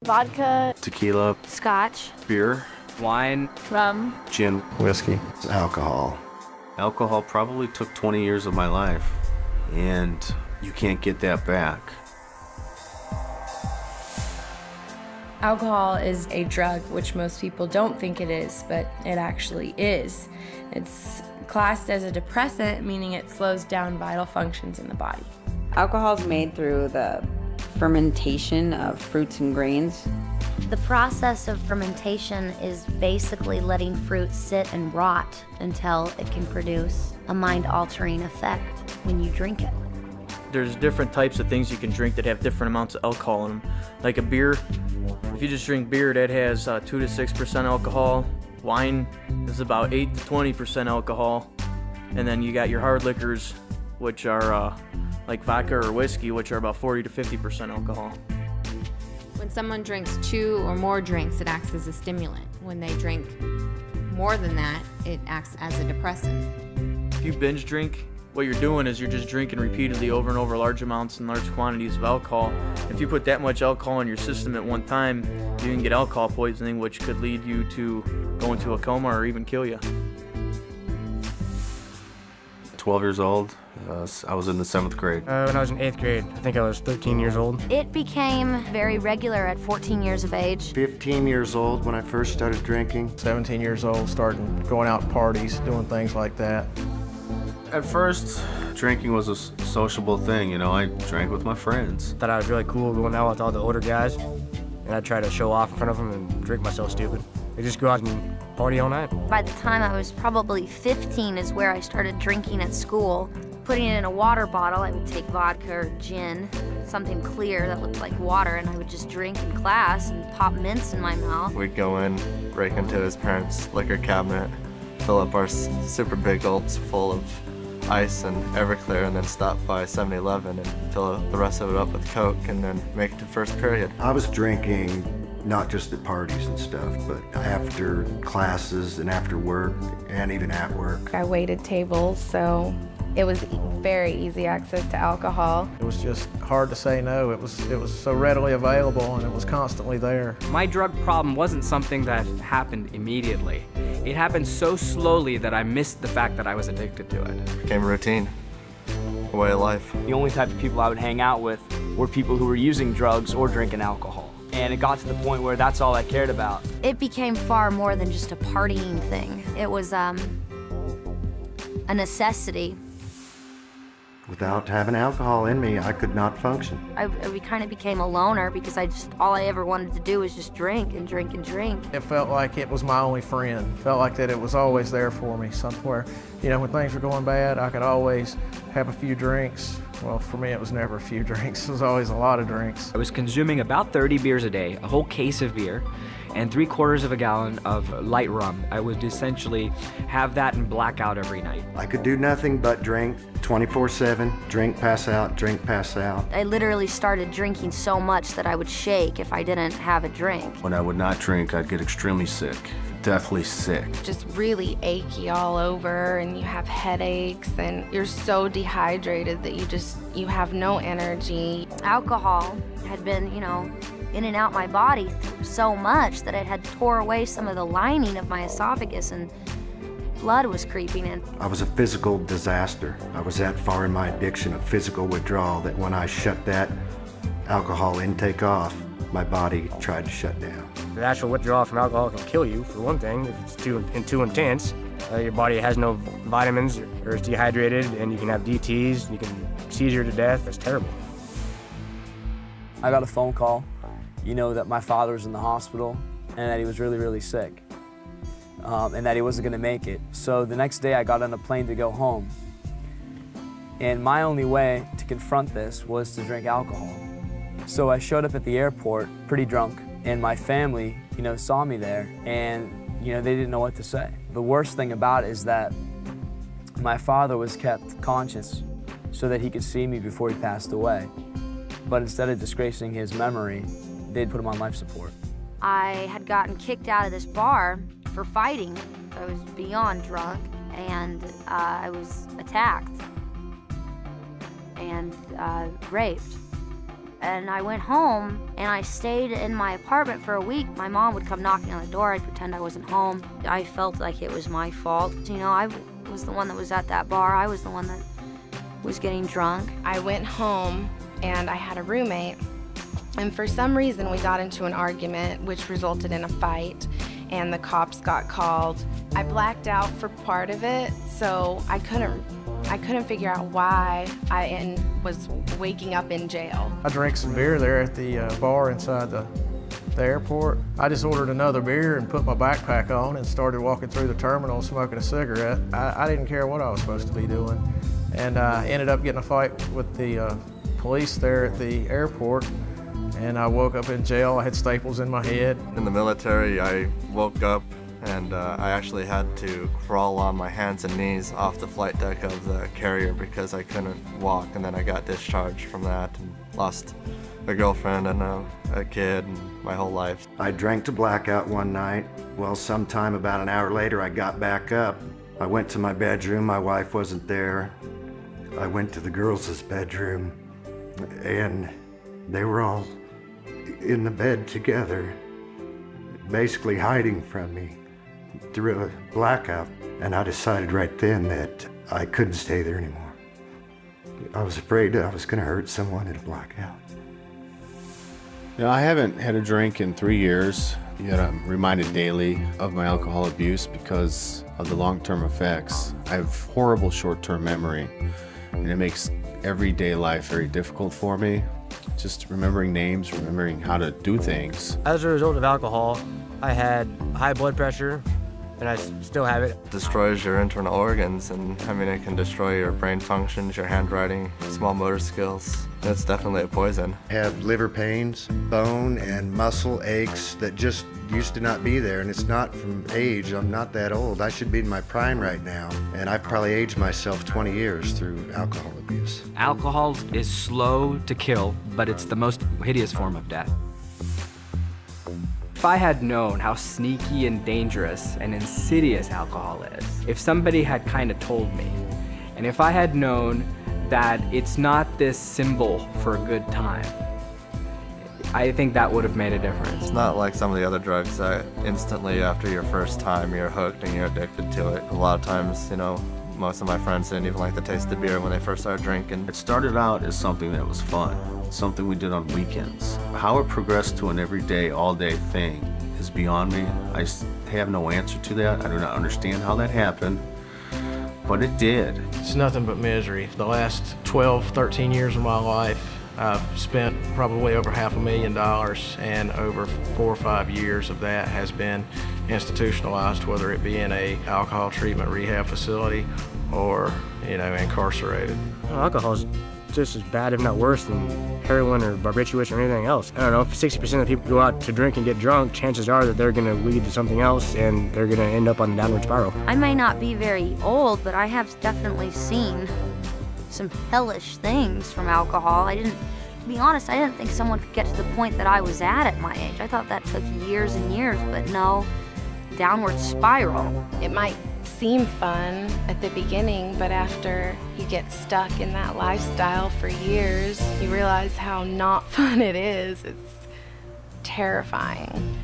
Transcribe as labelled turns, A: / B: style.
A: Vodka,
B: tequila,
A: scotch,
B: beer,
C: wine,
A: rum,
B: gin,
D: whiskey,
E: alcohol.
B: Alcohol probably took 20 years of my life, and you can't get that back.
F: Alcohol is a drug, which most people don't think it is, but it actually is. It's classed as a depressant, meaning it slows down vital functions in the body.
G: Alcohol is made through the fermentation of fruits and grains.
H: The process of fermentation is basically letting fruit sit and rot until it can produce a mind-altering effect when you drink it.
C: There's different types of things you can drink that have different amounts of alcohol in them. Like a beer, if you just drink beer, that has 2 to 6% alcohol. Wine is about 8 to 20% alcohol. And then you got your hard liquors, which are like vodka or whiskey, which are about 40 to 50% alcohol.
I: When someone drinks 2 or more drinks, it acts as a stimulant. When they drink more than that, it acts as a depressant.
C: If you binge drink, what you're doing is you're just drinking repeatedly over and over large amounts and large quantities of alcohol. If you put that much alcohol in your system at one time, you can get alcohol poisoning, which could lead you to go into a coma or even kill you.
B: 12 years old, I was in the 7th grade.
D: When I was in 8th grade, I think I was 13 years old.
H: It became very regular at 14 years of age.
E: 15 years old when I first started drinking.
D: 17 years old, starting going out parties, doing things like that.
B: At first, drinking was a sociable thing, you know, I drank with my friends.
D: Thought I was really cool going out with all the older guys, and I'd try to show off in front of them and drink myself stupid. I just go out and party all night.
H: By the time I was probably 15 is where I started drinking at school. Putting it in a water bottle, I would take vodka or gin, something clear that looked like water, and I would just drink in class and pop mints in my mouth.
J: We'd go in, break into his parents' liquor cabinet, fill up our super big gulps full of ice and Everclear, and then stop by 7-Eleven and fill the rest of it up with Coke, and then make it to first period.
E: I was drinking not just at parties and stuff, but after classes and after work, and even at work.
F: I waited tables, so it was very easy access to alcohol.
D: It was just hard to say no. It was so readily available, and it was constantly there.
K: My drug problem wasn't something that happened immediately. It happened so slowly that I missed the fact that I was addicted to it.
J: It became a routine, a way of life.
L: The only type of people I would hang out with were people who were using drugs or drinking alcohol. And it got to the point where that's all I cared about.
H: It became far more than just a partying thing. It was a necessity.
E: Without having alcohol in me, I could not function.
H: I kind of became a loner because all I ever wanted to do was just drink and drink and drink.
D: It felt like it was my only friend. Felt like that it was always there for me somewhere. You know, when things were going bad, I could always have a few drinks. Well, for me, it was never a few drinks. It was always a lot of drinks.
K: I was consuming about 30 beers a day, a whole case of beer, and 3/4 of a gallon of light rum. I would essentially have that and black out every night.
E: I could do nothing but drink 24/7, drink, pass out, drink, pass out.
H: I literally started drinking so much that I would shake if I didn't have a drink.
B: When I would not drink, I'd get extremely sick, deathly sick.
F: Just really achy all over, and you have headaches, and you're so dehydrated that you have no energy.
H: Alcohol had been, in and out my body so much that it had tore away some of the lining of my esophagus, and blood was creeping in.
E: I was a physical disaster. I was that far in my addiction of physical withdrawal that when I shut that alcohol intake off, my body tried to shut down.
D: The actual withdrawal from alcohol can kill you, for one thing, if it's too intense. Your body has no vitamins or is dehydrated, and you can have DTs, you can seizure to death. It's terrible.
L: I got a phone call, that my father was in the hospital and that he was really, really sick, and that he wasn't going to make it. So the next day I got on a plane to go home, and my only way to confront this was to drink alcohol. So I showed up at the airport pretty drunk, and my family, saw me there, and, they didn't know what to say. The worst thing about it is that my father was kept conscious so that he could see me before he passed away. But instead of disgracing his memory, they'd put him on life support.
H: I had gotten kicked out of this bar for fighting. I was beyond drunk, and I was attacked and raped. And I went home and I stayed in my apartment for a week. My mom would come knocking on the door. I'd pretend I wasn't home. I felt like it was my fault. You know, I was the one that was at that bar. I was the one that was getting drunk.
F: I went home and I had a roommate. And for some reason, we got into an argument, which resulted in a fight, and the cops got called. I blacked out for part of it, so I couldn't figure out why I was waking up in jail.
D: I drank some beer there at the bar inside the airport. I just ordered another beer and put my backpack on and started walking through the terminal smoking a cigarette. I didn't care what I was supposed to be doing. And I ended up getting a fight with the police there at the airport. And I woke up in jail. I had staples in my head.
J: In the military, I woke up and I actually had to crawl on my hands and knees off the flight deck of the carrier because I couldn't walk, and then I got discharged from that and lost a girlfriend and a kid and my whole life.
E: I drank to blackout one night. Well, sometime about an hour later, I got back up. I went to my bedroom. My wife wasn't there. I went to the girls' bedroom, and they were all in the bed together, basically hiding from me through a blackout. And I decided right then that I couldn't stay there anymore. I was afraid that I was going to hurt someone in a blackout.
B: You know, I haven't had a drink in 3 years, yet I'm reminded daily of my alcohol abuse because of the long-term effects. I have horrible short-term memory, and it makes everyday life very difficult for me. Just remembering names, remembering how to do things.
A: As a result of alcohol, I had high blood pressure, and I still have it.
J: Destroys your internal organs, and I mean, it can destroy your brain functions, your handwriting, small motor skills. It's definitely a poison.
E: I have liver pains, bone and muscle aches that just used to not be there, and it's not from age. I'm not that old. I should be in my prime right now, and I've probably aged myself 20 years through alcohol abuse.
K: Alcohol is slow to kill, but it's the most hideous form of death. If I had known how sneaky and dangerous and insidious alcohol is, if somebody had kind of told me, and if I had known that it's not this symbol for a good time, I think that would have made a difference.
J: It's not like some of the other drugs that instantly after your first time you're hooked and you're addicted to it. A lot of times, you know, most of my friends didn't even like the taste of beer when they first started drinking.
B: It started out as something that was fun, something we did on weekends. How it progressed to an everyday, all-day thing is beyond me. I have no answer to that. I do not understand how that happened, but it did.
D: It's nothing but misery. The last 12, 13 years of my life, I've spent probably over $500,000, and over 4 or 5 years of that has been institutionalized, whether it be in a alcohol treatment rehab facility or, you know, incarcerated.
A: Alcohol is just as bad, if not worse, than heroin or barbiturates or anything else. I don't know, if 60% of people go out to drink and get drunk, chances are that they're going to lead to something else and they're going to end up on a downward spiral.
H: I may not be very old, but I have definitely seen some hellish things from alcohol. To be honest, I didn't think someone could get to the point that I was at my age. I thought that took years and years, but no, downward spiral.
F: It might seem fun at the beginning, but after you get stuck in that lifestyle for years, you realize how not fun it is. It's terrifying.